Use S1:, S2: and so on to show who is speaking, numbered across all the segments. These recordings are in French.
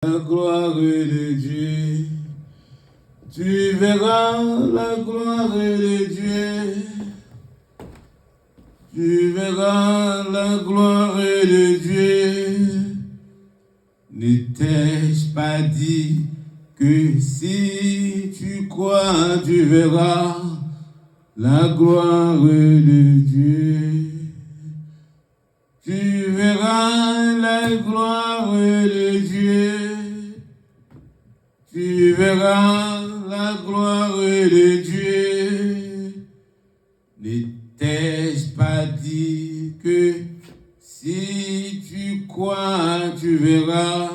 S1: La gloire de Dieu, tu verras la gloire de Dieu, tu verras la gloire de Dieu. Ne t'ai-je pas dit que si tu crois, tu verras la gloire de Dieu. Tu verras la gloire de Dieu. Tu verras la gloire de Dieu. Ne t'ai-je pas dit que si tu crois, tu verras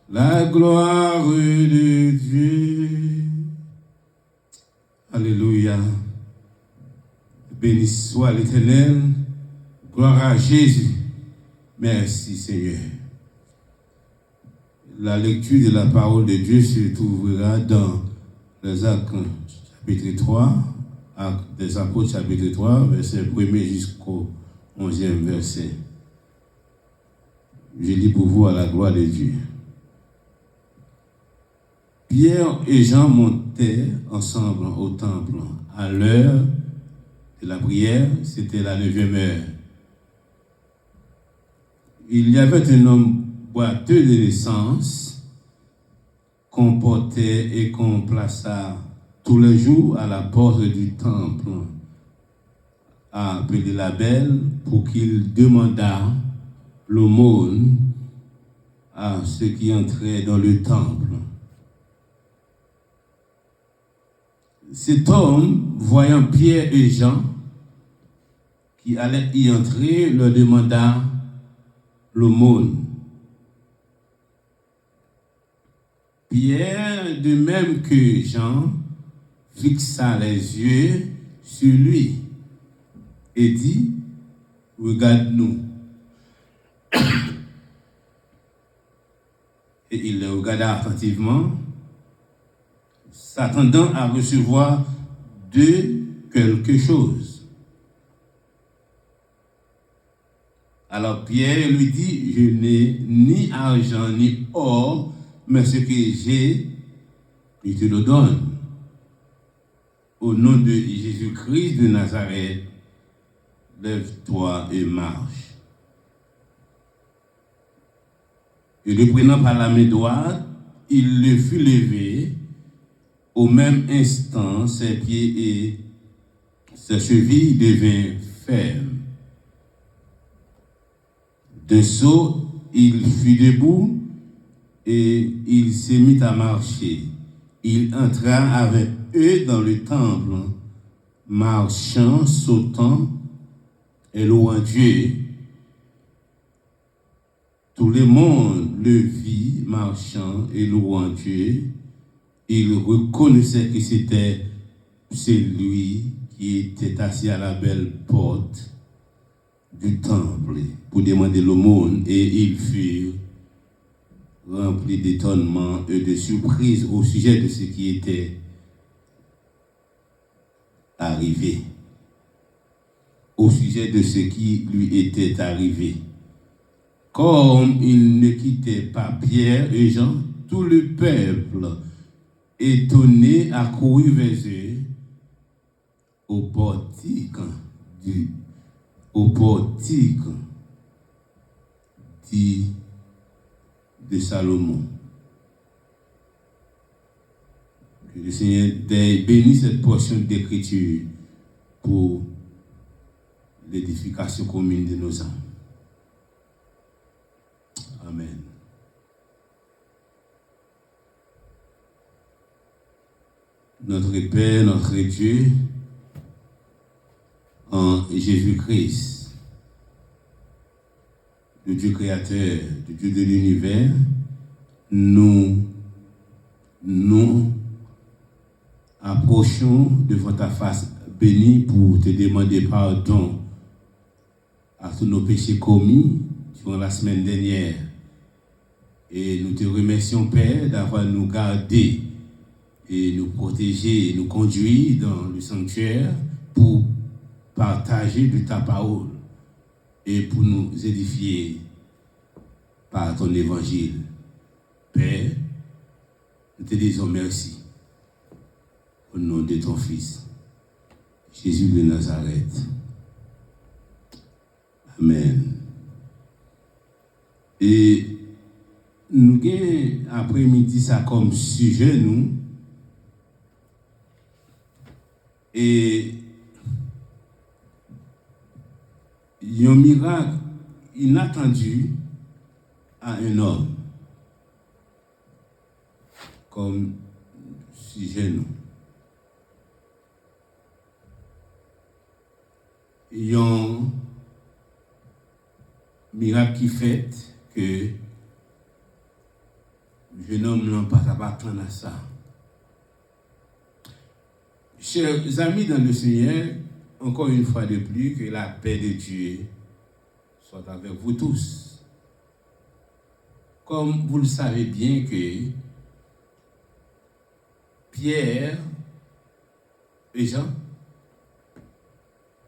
S1: la gloire de Dieu. Alléluia. Béni soit l'Éternel. Gloire à Jésus. Merci Seigneur. La lecture de la parole de Dieu se trouvera dans les Actes chapitre 3, Actes des Apôtres chapitre 3, verset 1er jusqu'au 11e verset. Je lis pour vous à la gloire de Dieu. Pierre et Jean montaient ensemble au temple à l'heure de la prière, c'était la 9e heure. Il y avait un homme boiteux de naissance qu'on portait et qu'on plaça tous les jours à la porte du temple, appelé la Belle, pour qu'il demandât l'aumône à ceux qui entraient dans le temple. Cet homme, voyant Pierre et Jean qui allaient y entrer, leur demanda l'aumône. Pierre, de même que Jean, fixa les yeux sur lui et dit, regarde-nous. Et il le regarda attentivement, s'attendant à recevoir de quelque chose. Alors Pierre lui dit, je n'ai ni argent ni or, mais ce que j'ai, je te le donne. Au nom de Jésus-Christ de Nazareth, lève-toi et marche. Et le prenant par la main droite, il le fit lever. Au même instant, ses pieds et ses chevilles devinrent fermes. D'un saut, il fut debout et il se mit à marcher. Il entra avec eux dans le temple, marchant, sautant et louant Dieu. Tout le monde le vit marchant et louant Dieu. Il reconnaissait que c'était celui qui était assis à la belle porte du temple pour demander l'aumône, et ils furent remplis d'étonnement et de surprise au sujet de ce qui était arrivé. Au sujet de ce qui lui était arrivé. Comme il ne quittait pas Pierre et Jean, tout le peuple, étonné, accourut vers eux au portique dit de Salomon. Que le Seigneur bénisse cette portion d'écriture pour l'édification commune de nos âmes. Amen. Notre Père, notre Dieu, en Jésus-Christ, le Dieu créateur, le Dieu de l'univers, nous approchons devant ta face bénie pour te demander pardon à tous nos péchés commis durant la semaine dernière. Et nous te remercions, Père, d'avoir nous gardés et nous protéger et nous conduire dans le sanctuaire pour partager de ta parole et pour nous édifier par ton évangile. Père, te disons merci au nom de ton Fils, Jésus de Nazareth. Amen. Et nous avons après-midi ça comme sujet, nous. Et un miracle inattendu à un homme. Comme sujet, nous. Un miracle qui fait que le jeune homme n'a pas attendre à ça. Chers amis dans le Seigneur, encore une fois de plus, que la paix de Dieu soit avec vous tous. Comme vous le savez bien que Pierre et Jean,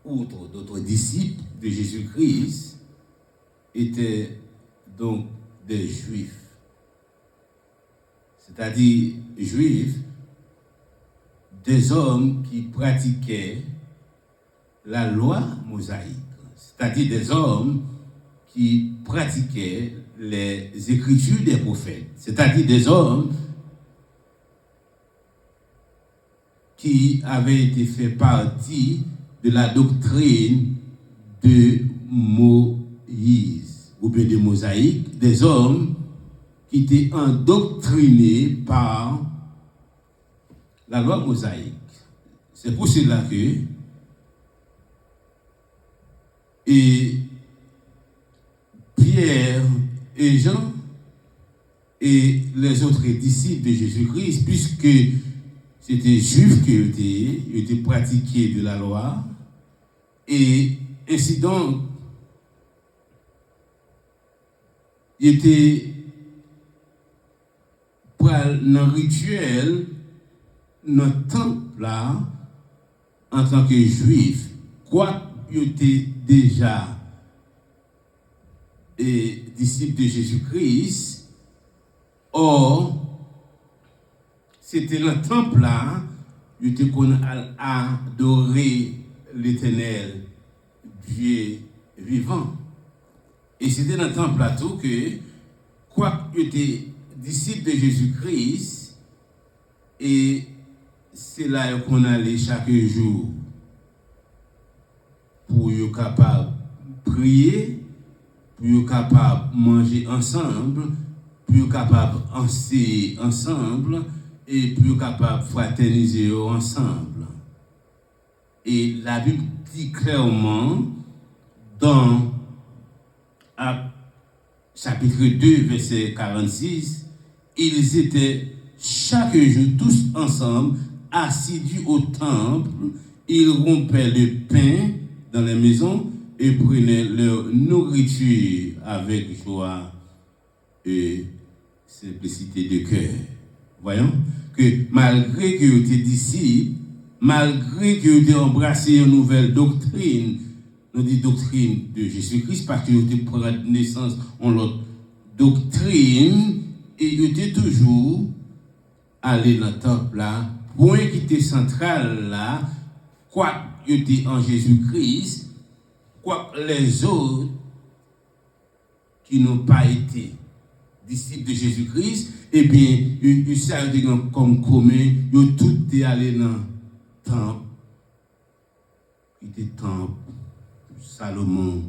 S1: outre d'autres disciples de Jésus-Christ, étaient donc des Juifs. C'est-à-dire Juifs, des hommes qui pratiquaient la loi mosaïque. C'est-à-dire des hommes qui pratiquaient les écritures des prophètes. C'est-à-dire des hommes qui avaient été fait partie de la doctrine de Moïse, ou bien de Mosaïque, des hommes qui étaient endoctrinés par la loi mosaïque. C'est pour cela que Pierre et Jean et les autres disciples de Jésus-Christ, puisque c'était juifs qui étaient pratiqués de la loi, et ainsi donc, ils étaient dans le rituel, dans le temple là, en tant que juifs, quoi qu'ils étaient déjà disciples de Jésus-Christ, or, c'était dans le temple là, ils étaient qu'on a adoré l'Éternel, Dieu vivant. Et c'était dans le temple là tout que, quoi qu'ils étaient disciples de Jésus-Christ, et c'est là qu'on allait chaque jour pour être capable de prier, pour être capable de manger ensemble, pour être capable d'enseigner ensemble et pour être capable de fraterniser ensemble. Et la Bible dit clairement dans chapitre 2, verset 46, ils étaient chaque jour tous ensemble, assidus au temple, ils rompaient le pain dans les maisons et prenaient leur nourriture avec joie et simplicité de cœur. Voyons que malgré qu'ils étaient disciples, malgré qu'ils étaient embrassés une nouvelle doctrine, nous dit doctrine de Jésus-Christ, parce qu'ils étaient prendre naissance en l'autre doctrine, et ils étaient toujours allés dans le temple là, point qui était central là, quoi qu'ils étaient en Jésus-Christ, quoi les autres qui n'ont pas été disciples de Jésus-Christ, eh bien, ils savent comme commun, ils tous étaient allés dans le temple, qui était temple, Salomon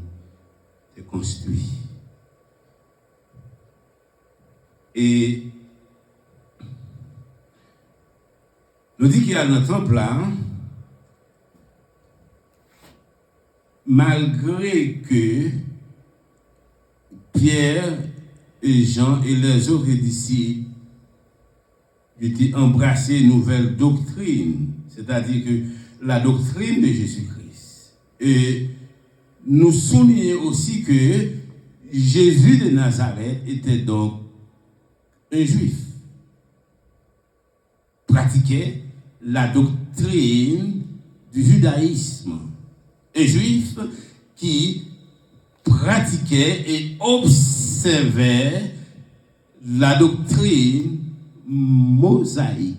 S1: est construit. Et nous dit qu'il y a dans le temple là, malgré que Pierre et Jean et les autres disciples étaient embrassés une nouvelle doctrine, c'est-à-dire que la doctrine de Jésus-Christ. Et nous soulignons aussi que Jésus de Nazareth était donc un juif, pratiquait la doctrine du judaïsme. Un juif qui pratiquait et observait la doctrine mosaïque.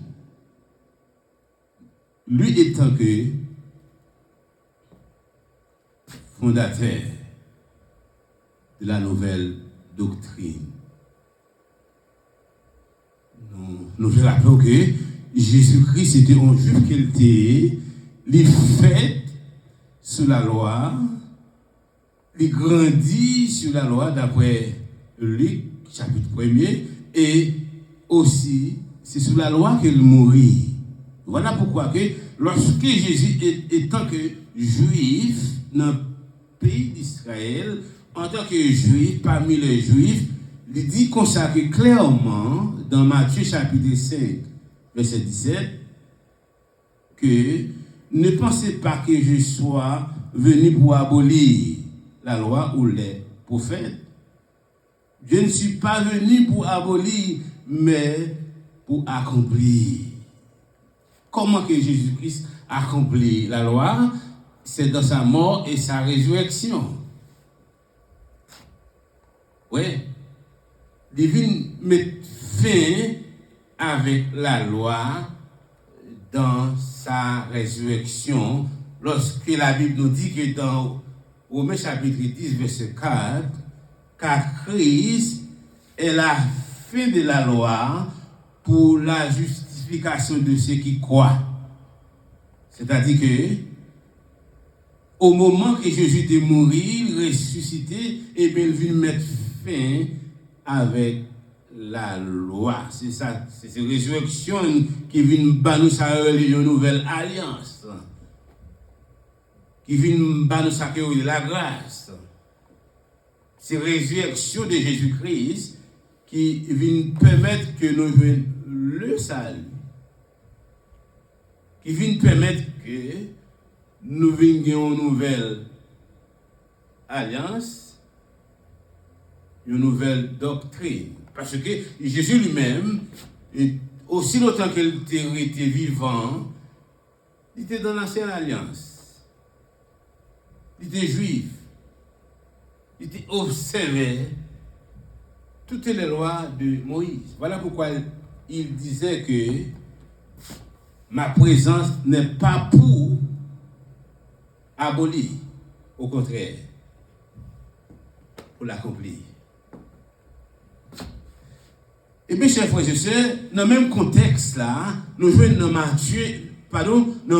S1: Lui étant que fondateur de la nouvelle doctrine. Nous rappelons que Jésus-Christ était un juif qu'il était, il fait sous la loi, il grandit sous la loi d'après Luc, chapitre 1er, et aussi c'est sous la loi qu'il mourit. Voilà pourquoi que lorsque Jésus étant que juif dans le pays d'Israël, en tant que juif, parmi les juifs, il dit consacré clairement dans Matthieu chapitre 5, verset 17, que ne pensez pas que je sois venu pour abolir la loi ou les prophètes. Je ne suis pas venu pour abolir, mais pour accomplir. Comment que Jésus-Christ accomplit la loi? C'est dans sa mort et sa résurrection. Oui. Il vient mettre fin avec la loi dans sa résurrection. Lorsque la Bible nous dit que dans Romains chapitre 10, verset 4, car Christ est la fin de la loi pour la justification de ceux qui croient. C'est-à-dire que au moment que Jésus était mort, ressuscité, et bien il vient mettre fin avec la loi. C'est ça, c'est cette résurrection qui vient nous une nouvelle alliance. Qui vient nous la grâce. C'est la résurrection de Jésus-Christ qui vient permettre que nous venions le salut. Qui vient permettre que nous venions une nouvelle alliance, une nouvelle doctrine. Parce que Jésus lui-même, aussi longtemps qu'il était vivant, il était dans l'ancienne alliance. Il était juif. Il était observé toutes les lois de Moïse. Voilà pourquoi il disait que ma présence n'est pas pour abolir, au contraire, pour l'accomplir. Et bien, chers frères et sœurs, dans le même contexte là, nous jouons dans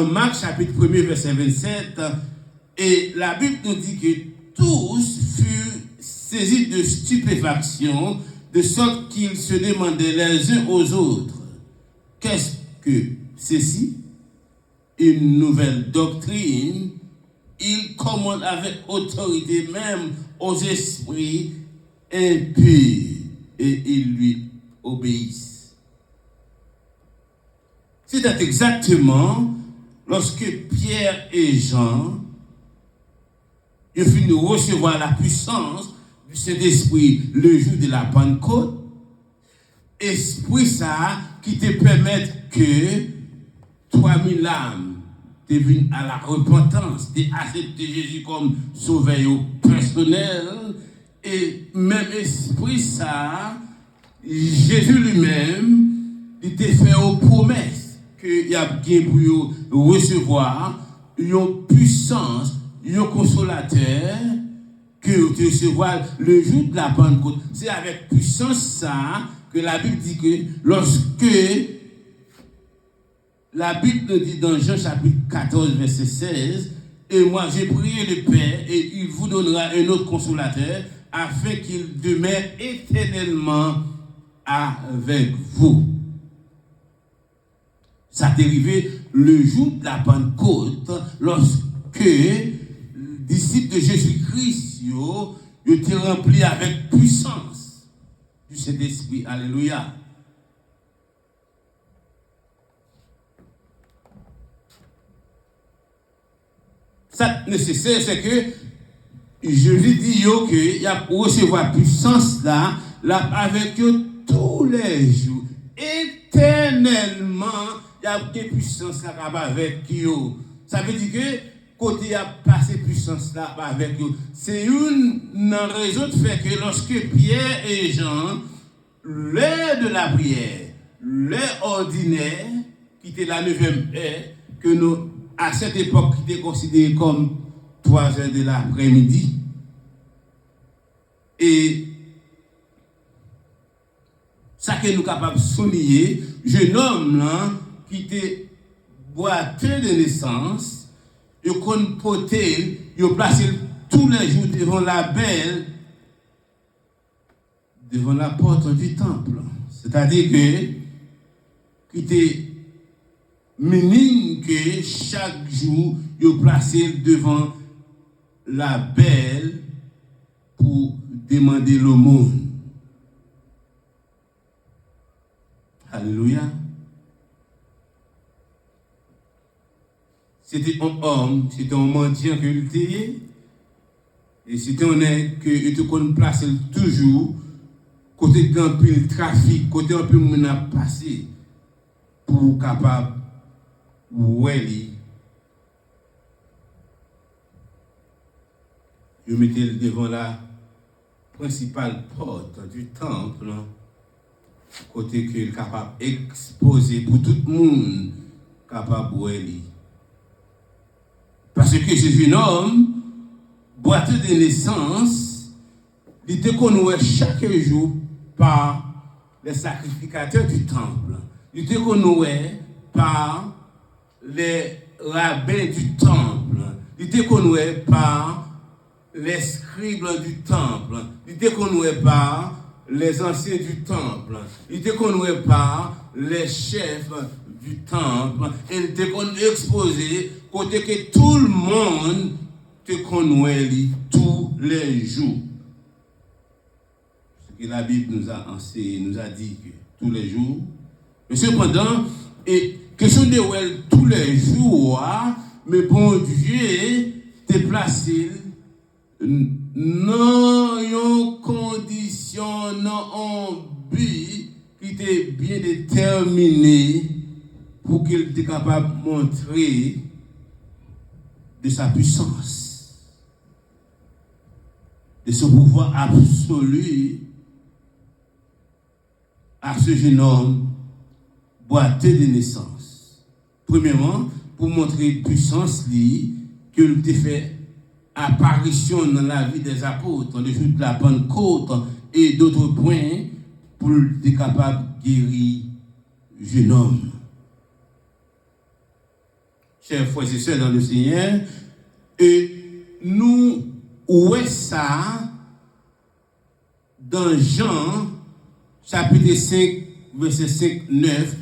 S1: Marc chapitre 1er, verset 27, et la Bible nous dit que tous furent saisis de stupéfaction, de sorte qu'ils se demandaient les uns aux autres, qu'est-ce que ceci? Une nouvelle doctrine. Il commande avec autorité même aux esprits impurs et ils lui obéissent. C'est exactement lorsque Pierre et Jean ils finissent de recevoir la puissance du Saint-Esprit le jour de la Pentecôte. Esprit ça qui te permet que 3000 âmes deviennent à la repentance, d'accepter Jésus comme sauveur personnel. Et même esprit ça, Jésus lui-même, il te fait une promesse qu'il y a bien pour recevoir une puissance, un consolateur que tu recevras le jour de la Pentecôte. C'est avec puissance ça que la Bible dit que lorsque la Bible nous dit dans Jean chapitre 14 verset 16, et moi j'ai prié le Père et il vous donnera un autre consolateur afin qu'il demeure éternellement avec vous. Ça t'est arrivé le jour de la Pentecôte lorsque les disciples de Jésus-Christ étaient remplis avec puissance du Saint-Esprit. Alléluia. Ça nécessaire, c'est que je lui dis qu'il y a pour recevoir puissance là avec eux tous les jours. Éternellement, il y a des puissances là avec eux. Ça veut dire que côté il y a passé puissance là avec eux. C'est une raison de fait que lorsque Pierre et Jean, l'heure de la prière, l'heure ordinaire, qui était la 9e heure, que nous, à cette époque, qui était considérée comme 3 heures de l'après-midi. Et ça que nous sommes capables de souligner, jeune homme là, qui était boiteux de naissance, il qu'on poté, il placé tous les jours devant la belle, devant la porte du temple. C'est-à-dire que, qui était minime que chaque jour, il placé devant la belle pour demander l'aumône. Alléluia. C'était un homme, c'était un mendiant que il était. Et c'était un homme que il était placé toujours côté d'un peu le trafic, côté un peu moun a passé pour capable ouais. Je mettais devant la principale porte du temple, côté qu'il est capable d'exposer pour tout le monde, capable de parce que ce jeune homme, boiteux de naissance, il était connu chaque jour par les sacrificateurs du temple. Il était connu par les rabbins du temple. Il était connu par les scribes du temple. Il était connu par les anciens du temple. Il était connu par les chefs du temple. Il était exposé côté que tout le monde te connaît tous les jours. Ce que la Bible nous a enseigné, nous a dit que tous les jours. Mais cependant, et question de tous les jours, mais bon Dieu t'es placé dans une condition, dans un but qui était bien déterminé pour qu'il était capable de montrer de sa puissance, de son pouvoir absolu à ce jeune homme boiteux de naissance. Premièrement, pour montrer puissance, qu'il te fait apparition dans la vie des apôtres, le jour de la Pentecôte et d'autres points, pour être capable de guérir le jeune homme. Chers frères et sœurs dans le Seigneur, et nous, où est ça dans Jean, chapitre 5, verset 5, 9,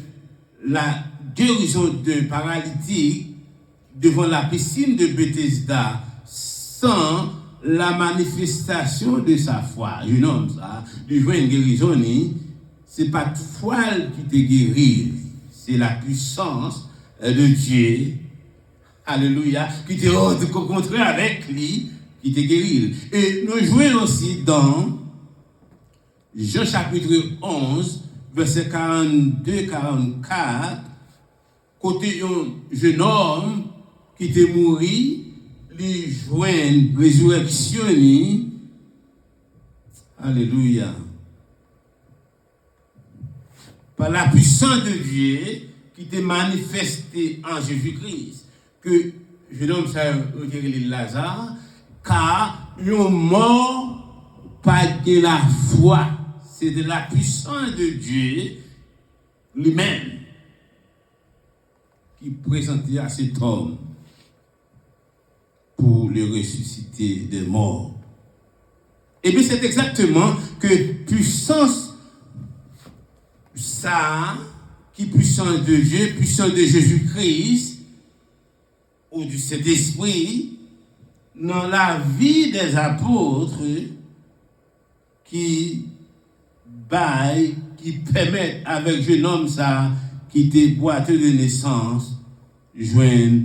S1: la guérison d'un paralytique devant la piscine de Bethesda sans la manifestation de sa foi. Un homme, ça, du joint une guérison, c'est pas de foi qui te guérit, c'est la puissance de Dieu. Alléluia, qui te rencontré avec lui, qui te guérit. Et nous jouons aussi dans Jean chapitre 11, verset 42-44, côté un jeune homme qui était mort, lui joint une résurrection. Alléluia. Par la puissance de Dieu qui t'est manifestée en Jésus-Christ. Que je nomme ça Lazare, car un mort pas de la foi, c'est de la puissance de Dieu lui-même qui présentait à cet homme pour le ressusciter des morts. Et bien c'est exactement que puissance ça, qui puissance de Dieu, puissance de Jésus-Christ, ou du Saint-Esprit, dans la vie des apôtres qui baillent, qui permettent avec jeune homme ça, qui était boiteux de naissance, joindre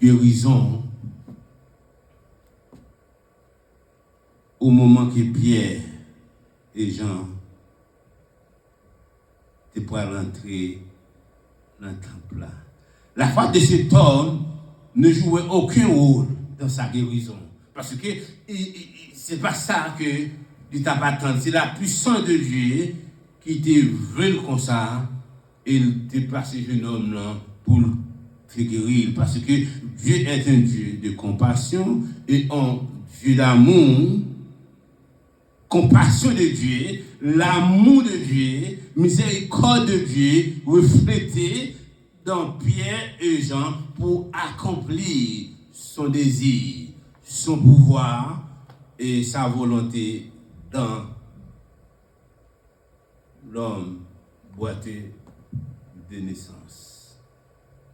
S1: guérison au moment que Pierre et Jean étaient pour rentrer dans le temple là. La foi de cet homme ne jouait aucun rôle dans sa guérison. Parce que c'est pas ça que il t'a pas attendu. C'est la puissance de Dieu qui te veut comme ça, il te place ce jeune homme là pour te guérir. Parce que Dieu est un Dieu de compassion et un Dieu d'amour. Compassion de Dieu, l'amour de Dieu, miséricorde de Dieu reflétée dans Pierre et Jean pour accomplir son désir, son pouvoir et sa volonté dans l'homme boiteux de naissance.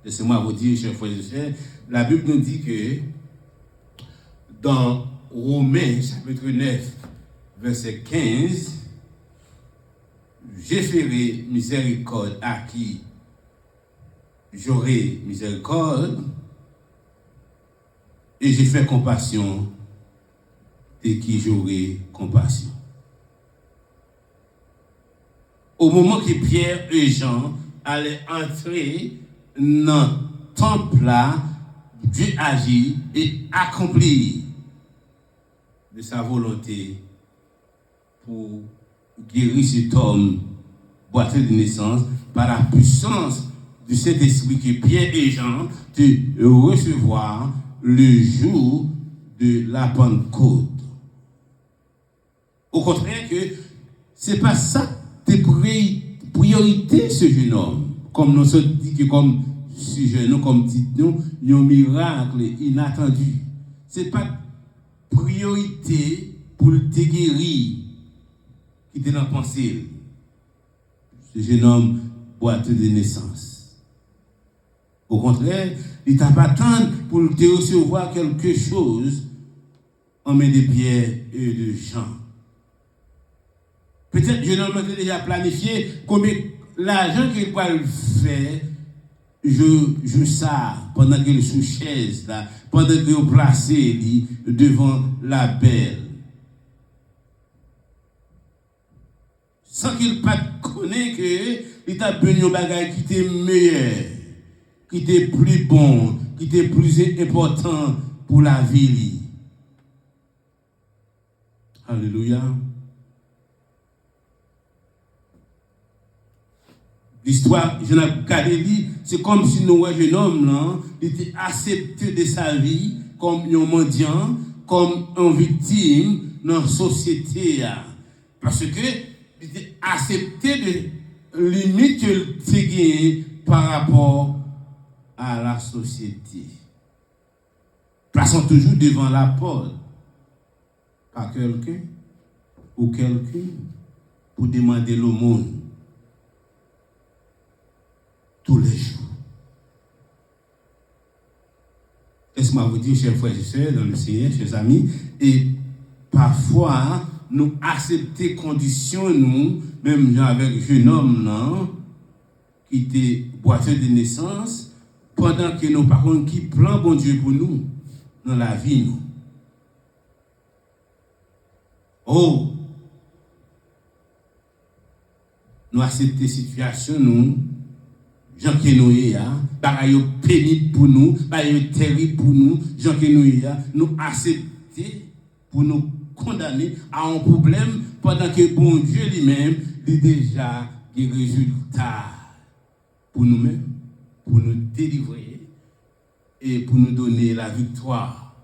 S1: Laissez-moi vous dire, chers frères et sœurs, la Bible nous dit que dans Romains chapitre 9, verset 15, j'ai ferai miséricorde à qui j'aurai miséricorde et j'ai fait compassion de qui j'aurai compassion. Au moment que Pierre et Jean allaient entrer dans le temple là, Dieu agit et accomplit de sa volonté pour guérir cet homme boiteux de naissance par la puissance de cet esprit que Pierre et Jean de recevoir le jour de la Pentecôte. Au contraire que c'est pas ça tes priorités ce jeune homme. Comme nous sommes dit que comme ce jeune homme, comme dit nous, il y a un miracle inattendu. C'est pas priorité pour te guérir qui était dans la pensée. Ce jeune homme boiteux de naissance. Au contraire, il t'a pas attendu pour te recevoir quelque chose en main de Pierre et de Jean. Peut-être que je n'ai déjà planifié combien l'argent qu'il va le faire, je ça pendant qu'il est sous chaise là, pendant qu'il est placé devant la belle. Sans qu'il pas connaît que il t'a besoin de bagage qui était meilleur, qui était plus bon, qui était plus important pour la vie. Alléluia. L'histoire, je n'ai regardé, c'est comme si nous, un jeune homme, là, il était accepté de sa vie comme un mendiant, comme une victime dans la société. Parce que il était accepté de limite qu'il gagné par rapport à la société. Plaçons toujours devant la porte par quelqu'un ou quelqu'un pour demander l'aumône. Tous les jours. Laisse-moi vous dire, chers frères et sœurs, dans le Seigneur, chers amis, et parfois, nous acceptons conditions, nous, même avec un jeune homme, là, qui était boiteux de naissance, pendant que nous, par contre, qui plan bon Dieu pour nous, dans la vie, nous. Oh! Nous acceptons ces situations, nous, Jean que nous y a, bagaille pénible pour nous, bagaille terrible pour nous, Jean que nous y a, nous accepter pour nous condamner à un problème pendant que bon Dieu lui-même a déjà des résultats pour nous-mêmes, pour nous délivrer et pour nous donner la victoire.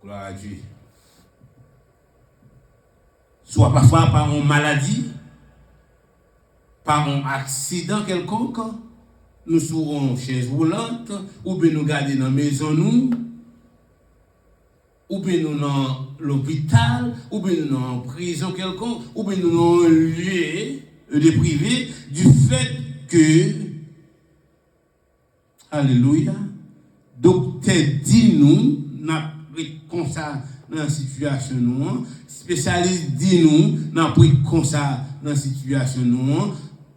S1: Gloire à Dieu. Soit parfois par une maladie, par un accident quelconque, nous serons en chaise roulante, ou bien nous garder dans la maison, nous, ou bien nous dans l'hôpital, ou bien nous dans la prison quelconque, ou bien nous dans un lieu de privé, du fait que, alléluia, docteur dit nous, n'a pris comme ça dans la situation, nous, spécialiste dit nous, n'a pris comme ça dans la situation, nous,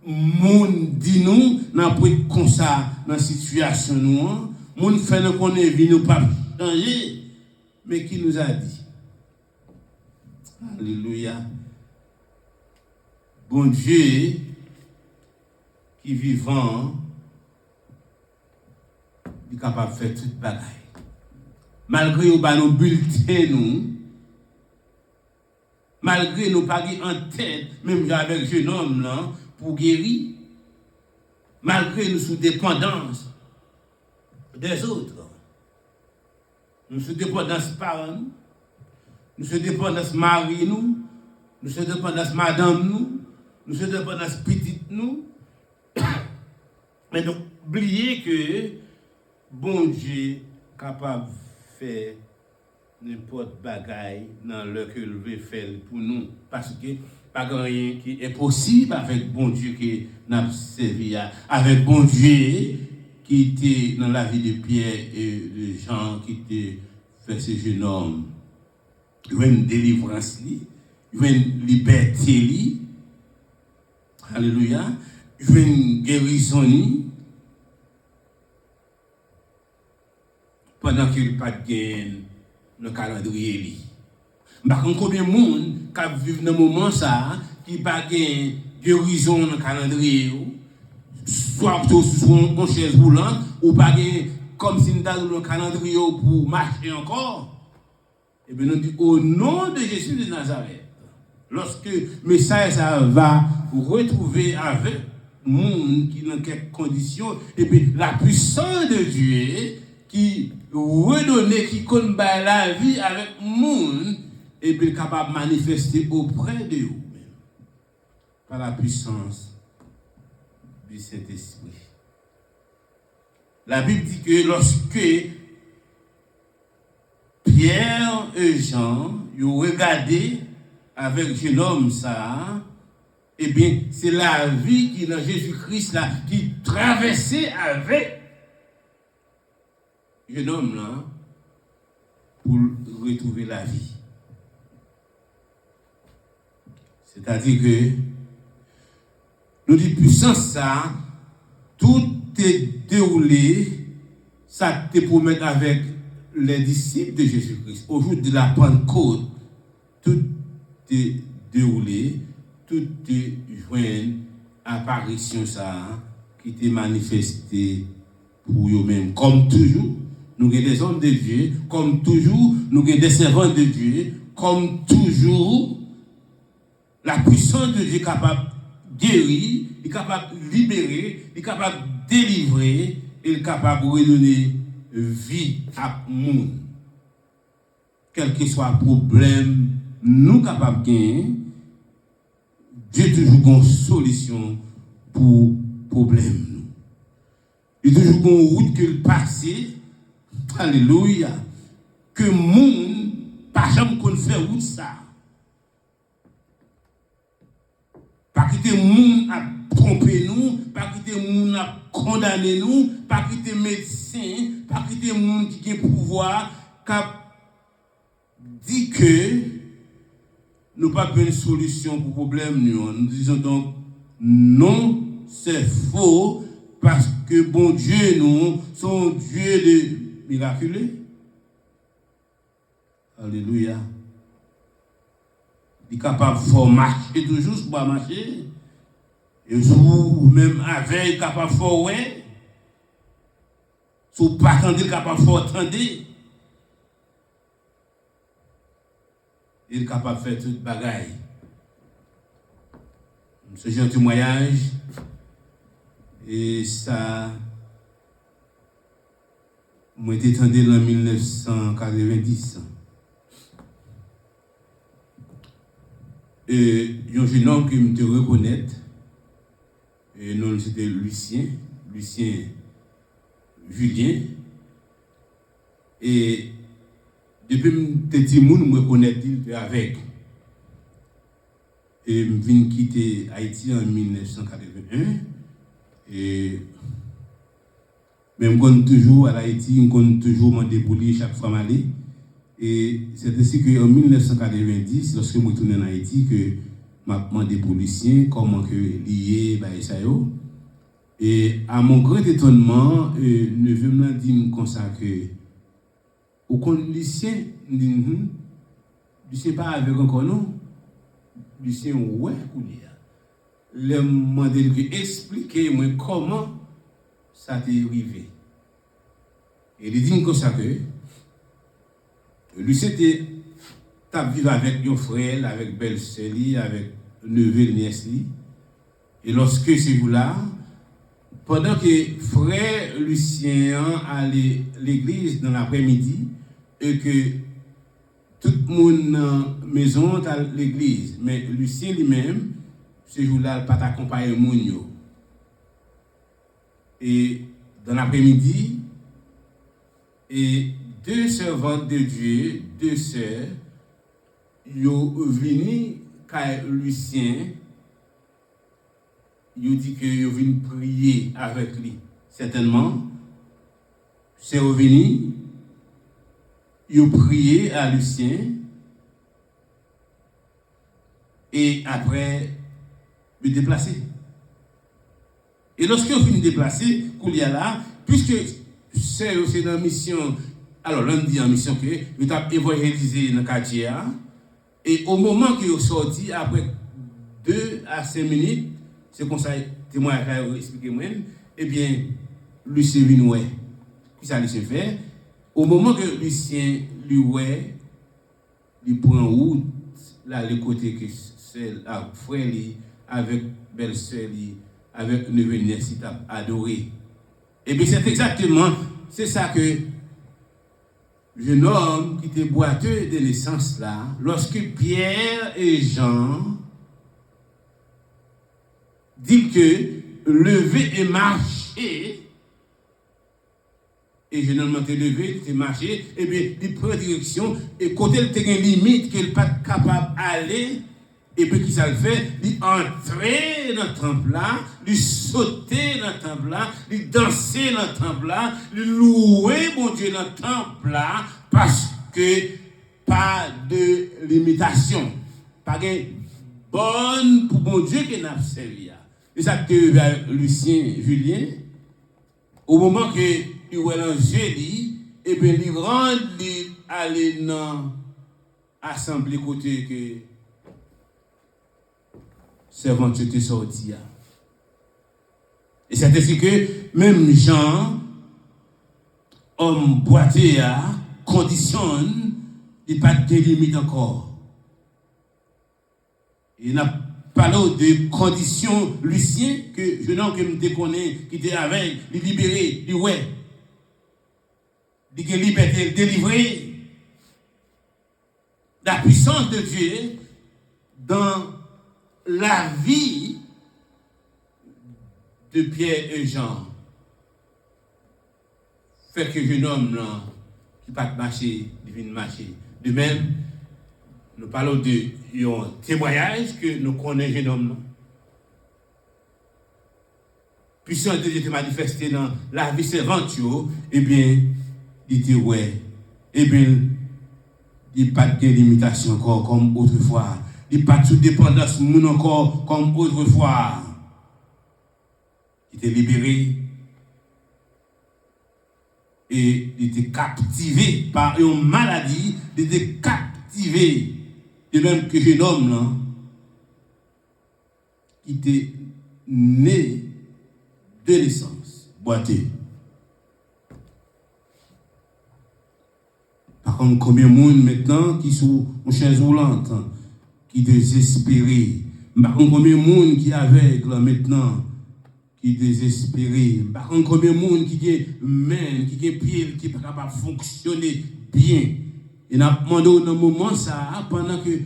S1: moun dit nous n'a pris comme ça dans situation nous moun fait nous connaît vie nous pas changer mais qui nous a dit alléluia bon Dieu qui vivant il est capable de faire toute bagaille malgré ou ba nos bulletins nous Malgré nous pas en tête, même avec jeune homme là, pour guérir, malgré nous sous dépendance des autres. Nous sommes dépendance parents, nous sommes dépendance mari nous sommes dépendance madame nous sommes dépendance petite nous. Mais donc, oubliez que bon Dieu est capable de faire n'importe bagaille dans le que il veut faire pour nous. Parce que pas rien qui est possible avec bon Dieu qui n'a servi avec bon Dieu qui était dans la vie de Pierre et de Jean qui était fait ce jeune homme. Il y a une délivrance, il y a une liberté. Alléluia. Il y a une guérison. Pendant qu'il n'y a pas de gain dans le calendrier. Par contre, combien de monde qui vivent dans ce moment ça, qui n'a pas de guérison dans le calendrier, soit sur une chaise roulante, ou pas comme si nous avons un calendrier pour marcher encore. Et bien, nous disons au nom de Jésus de Nazareth, lorsque le message va retrouver avec le monde qui est dans quelques conditions, et puis la puissance de Dieu qui redonne, qui combat la vie avec le monde, et puis capable de manifester auprès de vous, par la puissance du Saint-Esprit. La Bible dit que lorsque Pierre et Jean ont regardé avec le jeune homme ça, eh bien, c'est la vie qui dans Jésus-Christ là, qui traversait avec le jeune homme là, pour retrouver la vie. C'est-à-dire que nous disons puissance ça, tout est déroulé, ça te promet avec les disciples de Jésus-Christ. Au jour de la Pentecôte, tout est déroulé, tout est joint apparition ça qui t'est manifesté pour eux-mêmes. Comme toujours, nous avons des hommes de Dieu, comme toujours, nous avons des servants de Dieu, comme toujours, la puissance de Dieu est capable de guérir, est capable de libérer, est capable de délivrer, est capable de redonner vie à monde. Quel que soit le problème, nous capables de gagner, Dieu toujours une solution pour le problème. Il y a toujours une route que le passé, alléluia, que le monde, pas jamais qu'on fait route ça. Pas quitter le monde à tromper nous, pas quitter le monde à condamner nous, pas quitter le médecin, pas quitter le monde qui a le pouvoir, qui dit que nous n'avons pas de solution pour le problème. Nous disons donc non, c'est faux, parce que bon Dieu, nous sommes Dieu de miraculeux. Alléluia. Il est capable de faire marcher toujours, ce pas marcher. Et vous, même avec, il est capable de faire ouais. Si vous pas attendre, il est capable de faire attendre. Il est capable de faire toute bagaille. Ce genre de témoignage, et ça, moi j'étais tendu en 1990. Et un jeune homme qui me reconnaît, et non, c'était Lucien Julien. Et depuis que petit monde me reconnaît avec. Et je viens quitter Haïti en 1981. Et même quand toujours à Haïti, je compte toujours m'en débrouiller chaque fois m'aller. Et c'est ainsi qu'en 1990, lorsque je retourne en Haïti, que je demandé pour Lucien comment que lié ça. Et à mon grand étonnement, neveu m'a dit comme ça que au compte Lucien, Lucien pas avec encore non. Lucien ouais coulia. Le m'a dit expliquez-moi comment ça t'est arrivé. Et il dit comme ça que Lucien était t'as vivre avec nos frères, avec belle-sœur, avec neveu, nièce. Et lorsque c'est vous là, pendant que frère Lucien allait l'église dans l'après-midi et que tout le monde dans la maison à l'église, mais Lucien lui-même, ce jour-là, il n'a pas accompagné Mounio. Et dans l'après-midi, et deux servantes de Dieu, deux sœurs, ils sont venus à Lucien, ils ont dit qu'ils sont venus prier avec lui. Certainement, c'est revenu, ils ont prié à Lucien, et après, ils ont déplacé. Et lorsqu'ils ont fini de déplacer, là, puisque c'est dans la mission, alors l'on dit en mission que ils ont évangélisé dans le quartier, et au moment qu'ils sont sortis, après 2 à 5 minutes, c'est comme ça, témoin a expliqué moi, eh bien, Lucien vient ouais. Puis ça Lucien fait. Au moment que Lucien lui ouais, il prend route, là, le côté que c'est frère avec belle-sœur, avec neveu nièce, il a adoré. Et bien, c'est exactement, c'est ça que jeune homme qui était boiteux de naissance là, lorsque Pierre et Jean disent que lever et marcher, et jeune homme était levé, il était marché, et bien, il prend direction, et côté il a une limite qu'il n'est pas capable d'aller, et puis qui ça le fait, il entrer dans le temple là, il sauter dans le temple là, il danser dans le temple là, il louer mon Dieu dans le temple là, parce que pas de limitation, pas de bonne pour mon Dieu qui n'a servi. Et ça que Lucien Julien, au moment que il voit l'angélie, et bien il rentre aller dans l'assemblée côté que servant était sorti. Et c'est ainsi que même Jean, homme boité, conditionne, il n'y a pas de limite encore. Il n'a pas de conditions Lucien, que je n'ai que me connais, qui était avec, il libéré, il ouais. Il y a liberté, délivré. La puissance de Dieu dans la vie de Pierre et Jean fait que jeune homme là, qui pas marcher, il vient marcher. De même, nous parlons de un témoignage que nous connaissons jeune homme là. Puissance de Dieu était manifestée dans la vie servante, eh bien, il dit ouais, eh bien, il n'y a pas de limitation encore comme autrefois. Il n'y a pas de sous-dépendance encore comme autrefois. Il était libéré et il était captivé par une maladie. Il était captivé. De même que jeune homme là, qui était né de naissance, boité. Par contre, combien de monde maintenant qui sont en chaise roulante, qui désespéré. Par contre, combien de monde qui est aveugle maintenant, qui désespéré. Par contre, combien de monde qui est main, qui est pied, qui n'est pas capable de fonctionner bien. Et nous avons demandé dans un moment ça, pendant que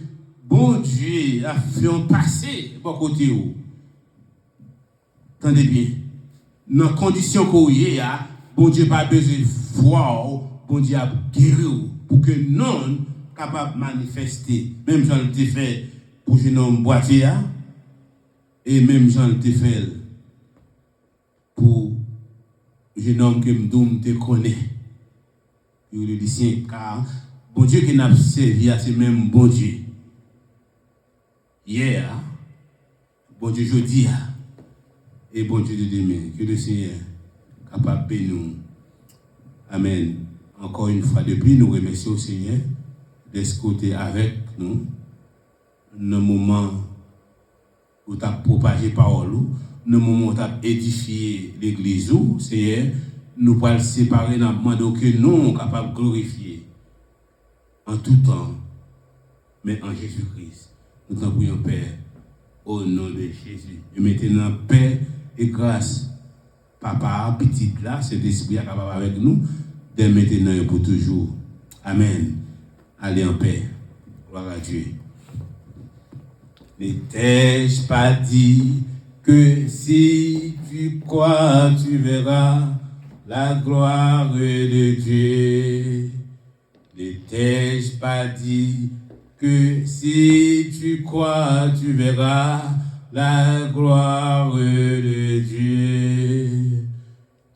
S1: bon Dieu a fait un passé par côté où. Attendez bien. Dans les conditions qu'on y a, bon Dieu n'a pas besoin de voir, bon Dieu a guéri pour que non capable de manifester. Même Jean le fait pour jeune homme boitier, et même Jean le fait pour jeune homme que je connais. Il le dit, car bon Dieu qui n'a servi à ce même bon Dieu. Hier, bon Dieu jeudi, et bon Dieu de demain. Que le Seigneur capable de nous. Amen. Encore une fois de plus, nous remercions au Seigneur d'être côté avec nous. Dans le moment où tu as propagé la parole, dans le moment où tu as édifié l'église, Seigneur, nous pouvons le séparer dans le monde que nous sommes capables de glorifier en tout temps mais en Jésus-Christ. Nous t'en prions, Père, au nom de Jésus. Et maintenant, paix et grâce, Papa, petite là, cet esprit est capable avec nous, dès maintenant et pour toujours. Amen. Allez en paix. Gloire à Dieu. N'étais-je pas dit que si tu crois, tu verras la gloire de Dieu? N'étais-je pas dit que si tu crois, tu verras la gloire de Dieu?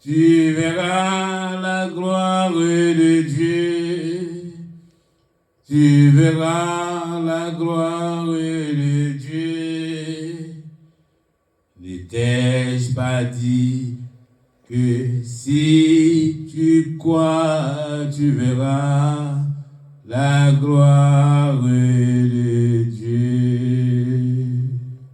S1: Tu verras la gloire de Dieu. Tu verras la gloire de Dieu. N'étais-je pas dit que si tu crois, tu verras la gloire de Dieu?